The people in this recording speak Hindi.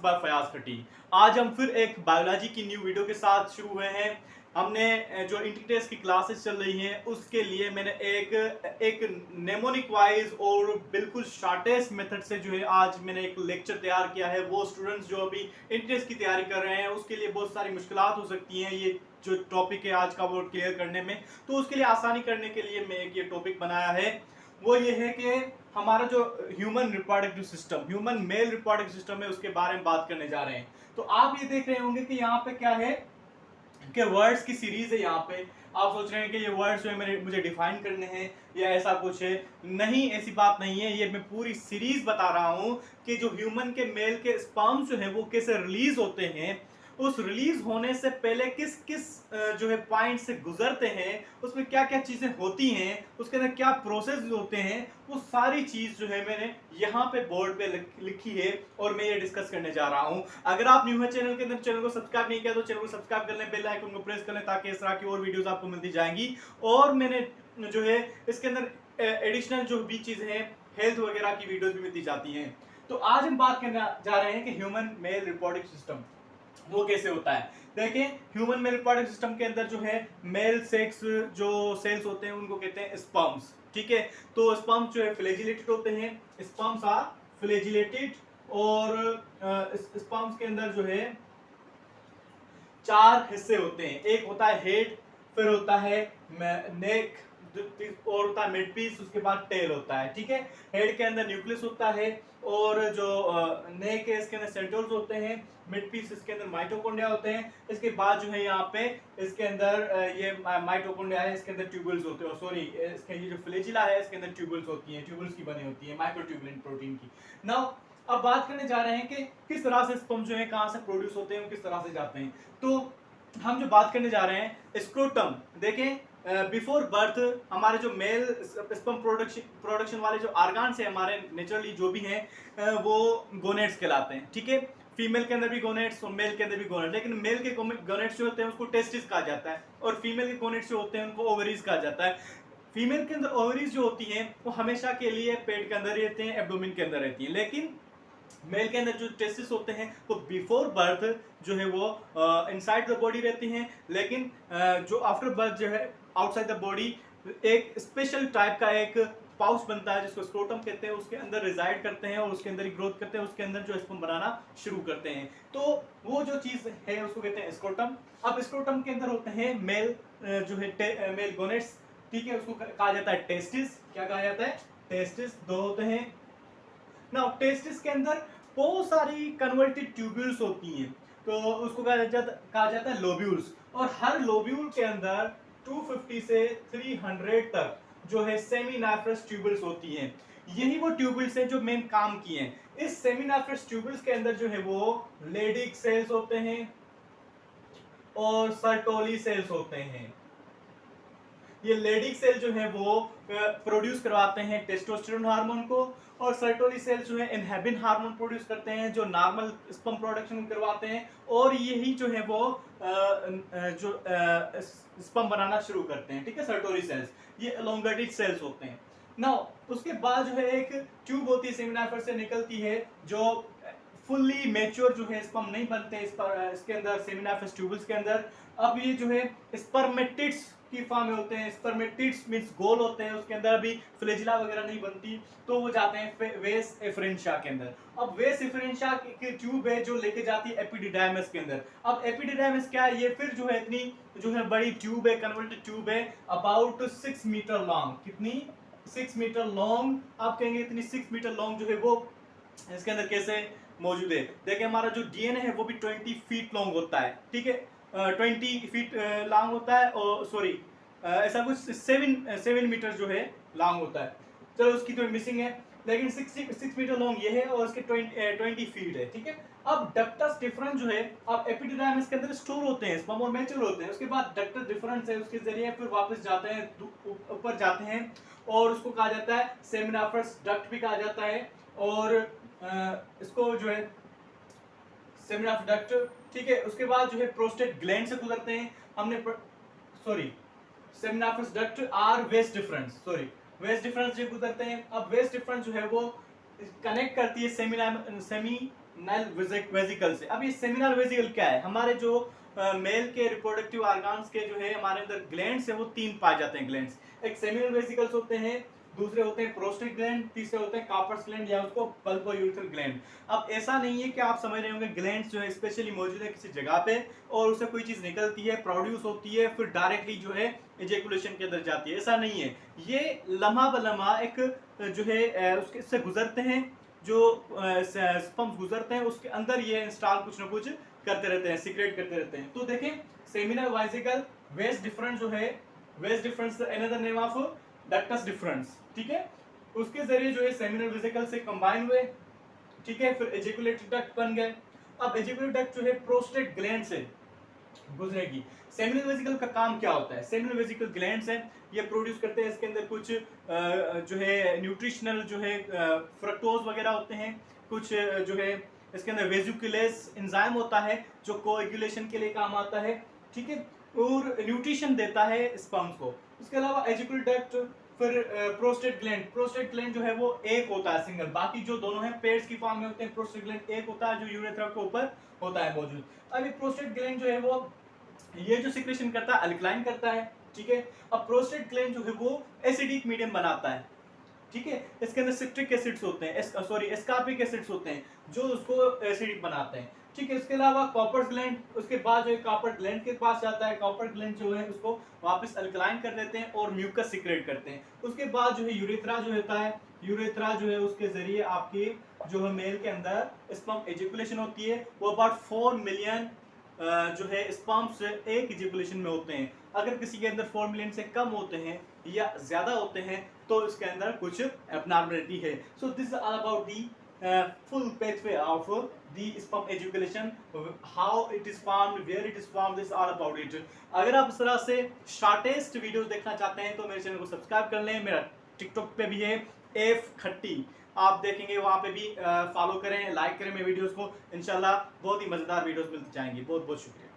बाय फयाज खटी। आज हम फिर एक बायोलॉजी की न्यू वीडियो के साथ शुरू हुए हैं। हमने जो इंटीग्रेस की क्लासेस चल रही हैं उसके लिए मैंने एक नेमोनिक वाइज और बिल्कुल शॉर्टेस्ट मेथड से जो है आज मैंने एक लेक्चर तैयार किया है। वो स्टूडेंट्स जो अभी इंटीग्रेस की तैयारी कर रहे हैं उसके लिए बहुत सारी मुश्किलात हो सकती हैं ये जो टॉपिक है आज का वो क्लियर करने में। तो उसके लिए आसानी करने के लिए मैं एक ये टॉपिक बनाया है, वो ये है कि हमारा जो human reproductive system, human male reproductive system है, उसके बारे में बात करने जा रहे हैं। तो आप ये देख रहे होंगे कि यहाँ पे क्या है कि वर्ड्स की सीरीज है। यहाँ पे आप सोच रहे हैं कि ये वर्ड्स जो है मुझे डिफाइन करने हैं या ऐसा कुछ है। नहीं, ऐसी बात नहीं है। ये मैं पूरी सीरीज बता रहा हूँ कि जो ह्यूमन के मेल के स्पर्म्स जो है वो कैसे रिलीज होते हैं, उस रिलीज होने से पहले किस किस जो है पॉइंट से गुजरते हैं, उसमें क्या क्या चीजें होती हैं, उसके अंदर क्या प्रोसेस होते हैं, वो सारी चीज जो है मैंने यहाँ पे बोर्ड पे लिखी है और मैं ये डिस्कस करने जा रहा हूँ। अगर आप न्यू है चैनल के अंदर, चैनल को सब्सक्राइब नहीं किया तो चैनल को सब्सक्राइब कर लें, बेल आइकन को प्रेस कर लें ताकि इस तरह की और वीडियोस आपको मिलती जाएंगी। और मैंने जो है इसके अंदर एडिशनल जो भी चीजें हैं, हेल्थ वगैरह की वीडियोस भी मिलती जाती हैं। तो आज हम बात करने जा रहे हैं कि ह्यूमन मेल रिप्रोडक्टिव सिस्टम वो कैसे होता है। देखिए, ह्यूमन मेल रिप्रोडक्टिव सिस्टम के अंदर जो है मेल सेक्स जो सेल्स होते हैं उनको कहते हैं स्पर्म्स। ठीक है, तो स्पर्म्स जो है फ्लैजिलेटेड होते हैं, स्पर्म्स आर फ्लैजिलेटेड। और स्पर्म्स के अंदर जो है 4 हिस्से होते हैं। एक होता है हेड, फिर होता है नेक, और होता है मिड पीस, उसके बाद टेल होता है। ठीक है, हेड के अंदर न्यूक्लियस होता है और जो नेक है इसके अंदर सेंट्रोल्स होते हैं, मिड पीस इसके अंदर माइटोकॉन्ड्रिया होते हैं। इसके बाद जो है यहाँ पे इसके अंदर ये माइटोकॉन्ड्रिया है, इसके अंदर ट्यूबुल्स होते हैं। सॉरी, इसके ये जो फ्लैजिला है इसके अंदर ट्यूबुल्स होती हैं, ट्यूबुल्स की बनी होती है, माइक्रोट्यूबुलिन प्रोटीन की। नाउ अब बात करने जा रहे हैं कि किस तरह से स्पर्म जो है कहाँ से प्रोड्यूस होते हैं, किस तरह से जाते हैं। तो हम जो बात करने जा रहे हैं स्क्रोटम, देखें बिफोर बर्थ हमारे जो मेल स्पर्म प्रोडक्शन वाले जो ऑर्गन्स है हमारे नेचुरली जो भी हैं वो गोनेट्स कहलाते हैं। ठीक है, फीमेल के अंदर भी गोनेट्स और मेल के अंदर भी गोनेट्स, लेकिन मेल के गोनेट्स जो होते हैं उसको टेस्टिस कहा जाता है और फीमेल के गोनेट्स जो होते हैं उनको ओवरीज कहा जाता है। फीमेल के अंदर ओवरीज जो होती हैं वो हमेशा के लिए पेट के अंदर रहते हैं, एब्डोमेन के अंदर रहती हैं, लेकिन मेल के अंदर जो टेस्टिस होते हैं वो बिफोर बर्थ जो है वो इनसाइड द बॉडी रहती हैं, लेकिन जो आफ्टर बर्थ जो है आउटसाइड द बॉडी एक स्पेशल टाइप का एक पाउच बनता है जिसको स्क्रोटम कहते हैं, उसके अंदर रिजाइड करते हैं और उसके अंदर ही ग्रोथ करते हैं, उसके अंदर जो स्पर्म बनाना शुरू करते हैं। तो वो जो चीज है उसको कहते हैं स्क्रोटम। अब स्क्रोटम के अंदर होते हैं मेल जो है मेल गोनेट्स। ठीक है, उसको कहा जाता है टेस्टिस। क्या कहा जाता है? टेस्टिस। 2 होते हैं। नाउ टेस्टिस के अंदर बहुत सारी कन्वर्टेड ट्यूब्यूल्स होती हैं, तो उसको कहा जाता है लोब्यूल्स। और हर लोब्यूल के अंदर 250 से 300 तक जो है सेमिनाफ्रस ट्यूबल्स होती हैं। यही वो ट्यूबल्स हैं जो मेन काम किए हैं। इस सेमिनाफ्रस ट्यूबल्स के अंदर जो है वो लेडिक सेल्स होते हैं और सर्टोली सेल्स होते हैं। ये लेडिक सेल जो है वो प्रोड्यूस करवाते हैं टेस्टोस्टेरोन हार्मोन को, और सर्टोली सेल जो है इनहिबिन हार्मोन प्रोड्यूस करते हैं जो नॉर्मल स्पर्म प्रोडक्शन करवाते हैं, और यही जो है वो जो स्पर्म बनाना शुरू करते हैं। ठीक है, सर्टोली सेल्स ये एलोंगेटेड सेल्स होते हैं। नाउ उसके बाद जो है एक ट्यूब होती है सेमिनाफ्रस से निकलती है, जो फुल्ली मैच्योर जो है स्पर्म नहीं बनते इसके अंदर सेमिनाफ्रस ट्यूबल्स के अंदर। अब ये जो है स्पर्मेटिड्स की फॉर्म में होते हैं। स्पर्मेटिड्स मींस गोल होते हैं, उसके अंदर अभी फ्लैजिला वगैरह नहीं बनती, तो वो जाते हैं वेस एफरेंशिया के अंदर। अब वेस एफरेंशिया की ट्यूब है जो लेके जाती है एपिडिडाइमस के अंदर। अब एपिडिडाइमस क्या है? ये फिर जो है इतनी जो है बड़ी ट्यूब है, कन्वर्टेड ट्यूब है, अबाउट 6 मीटर लॉन्ग। कितनी? 6 मीटर लॉन्ग। आप कहेंगे इतनी 6 मीटर लॉन्ग जो है वो इसके अंदर कैसे मौजूद है? देखिए, हमारा जो डीएनए है वो भी 20 फीट लॉन्ग होता है। ठीक है, 20 फीट लॉन्ग होता है, और सॉरी ऐसा कुछ 7 मीटर जो है लॉन्ग होता है। चलो उसकी तो मिसिंग है, लेकिन 6 मीटर लॉन्ग ये है और इसके 20 फीट है। ठीक है, अब डक्टस डिफरेंस जो है, अब एपिडिडाइमस के अंदर स्टोर होते हैं, स्पर्म और मैच्योर होते हैं। उसके बाद डक्टस डिफरेंस है, उसके जरिए फिर वापस जाते हैं, ऊपर जाते हैं, और उसको कहा जाता है सेमिनाफ्रस डक्ट भी कहा जाता है, और इसको जो है सेमिनाफ्रस डक्ट। ठीक है, उसके बाद जो है प्रोस्टेट ग्लैंड से गुजरते हैं। हमने sorry seminiferous duct or vas deferens, sorry vas deferens से गुजरते हैं। अब वेस्ट डिफरेंस जो है वो कनेक्ट करती है सेमिनल वेजिकल से। अब ये सेमिनल वेजिकल क्या है? हमारे जो मेल के रिप्रोडक्टिव ऑर्गन्स के जो है हमारे अंदर ग्लैंड्स है वो 3 पाए जाते हैं ग्लैंड्स। एक सेमिनल वेसिकल्स होते हैं, दूसरे होते हैं प्रोस्टेट ग्लैंड, तीसरे होते हैं कार्पर्स ग्लैंड या उसको बल्बोयूरेथ्रल ग्लैंड। अब ऐसा नहीं है कि आप समझ रहे होंगे ग्लैंड्स जो है स्पेशली मौजूद है किसी जगह पे और उससे कोई चीज निकलती है, प्रोड्यूस होती है, फिर डायरेक्टली जो है इजेकुलेशन के अंदर जाती है, ऐसा नहीं है। ये लम्हा बलम्हा एक जो है उसके से गुजरते हैं, जो स्पर्म्स गुजरते हैं उसके अंदर ये इंस्टॉल कुछ ना कुछ करते रहते हैं, सीक्रेट करते रहते हैं। तो देखें सेमिनल वेसिकल वेस्ट डिफरेंस जो है, vas deferens another name of ductus deferens, ठीक है। उसके जरिए जो है सेमिनल वेसिकल से कंबाइन हुए, ठीक है, फिर एजिकुलेटरी डक्ट बन गए। अब एजिकुलेटरी डक्ट जो है प्रोस्टेट ग्लैंड से गुजरेगी। सेमिनल वेसिकल का काम क्या होता है? सेमिनल वेसिकल ग्लैंड्स हैं, ये प्रोड्यूस करते हैं, इसके अंदर कुछ जो है न्यूट्रिशनल जो है फ्रक्टोज वगैरह होते हैं, कुछ जो है इसके अंदर वेजिकुलेस एंजाइम होता है जो कोएगुलेशन के लिए काम आता है, ठीक है, और न्यूट्रिशन देता है स्पर्म्स को। उसके अलावा एजिकुलेटरी डक्ट, फिर प्रोस्टेट ग्लैंड जो है वो एक होता है सिंगल, बाकी जो दोनों हैं पेयर्स की फॉर्म में होते हैं। प्रोस्टेट ग्लैंड एक होता है जो यूरेथ्रा के ऊपर होता है मौजूद। अब ये प्रोस्टेट ग्लैंड जो है वो ये जो सिक्रेशन करता है अल्कलाइन करता है, ठीक है। अब प्रोस्टेट ग्लैंड जो है वो एसिडिक मीडियम बनाता है, ठीक है। इसके अंदर सिट्रिक एसिड्स होते हैं, एस्कार्बिक एसिड्स होते हैं जो उसको एसिडिक बनाते हैं, ठीक है। इसके अलावा कॉपर ग्लैंड, उसके बाद जो है कॉपर ग्लैंड के पास जाता है, कॉपर ग्लैंड जो है उसको वापस अल्कलाइन कर देते हैं और म्यूकस सिक्रेट करते हैं। उसके बाद जो है यूरेथ्रा जो होता है, यूरेथ्रा जो है उसके जरिए आपकी जो है मेल के अंदर स्पर्म एजिकुलेशन होती है। वो अबाउट 4 मिलियन जो है स्पर्म्स एक इजेकुलेशन में होते हैं। अगर किसी के अंदर 4 मिलियन से कम होते हैं या ज्यादा होते हैं तो इसके अंदर कुछ एबनॉर्मलिटी है। So this is all about the full pathway of the sperm ejaculation, how it is formed, where it is formed, this is all about it. अगर आप इस तरह से शॉर्टेस्ट वीडियोस देखना चाहते हैं तो मेरे चैनल को सब्सक्राइब कर लें। मेरा टिकटॉक पे भी है एफ खट्टी, आप देखेंगे वहाँ पे भी फॉलो करें, लाइक करें मेरे वीडियोस को। इंशाल्लाह बहुत ही मजेदार वीडियोस मिलती जाएंगी। बहुत बहुत शुक्रिया।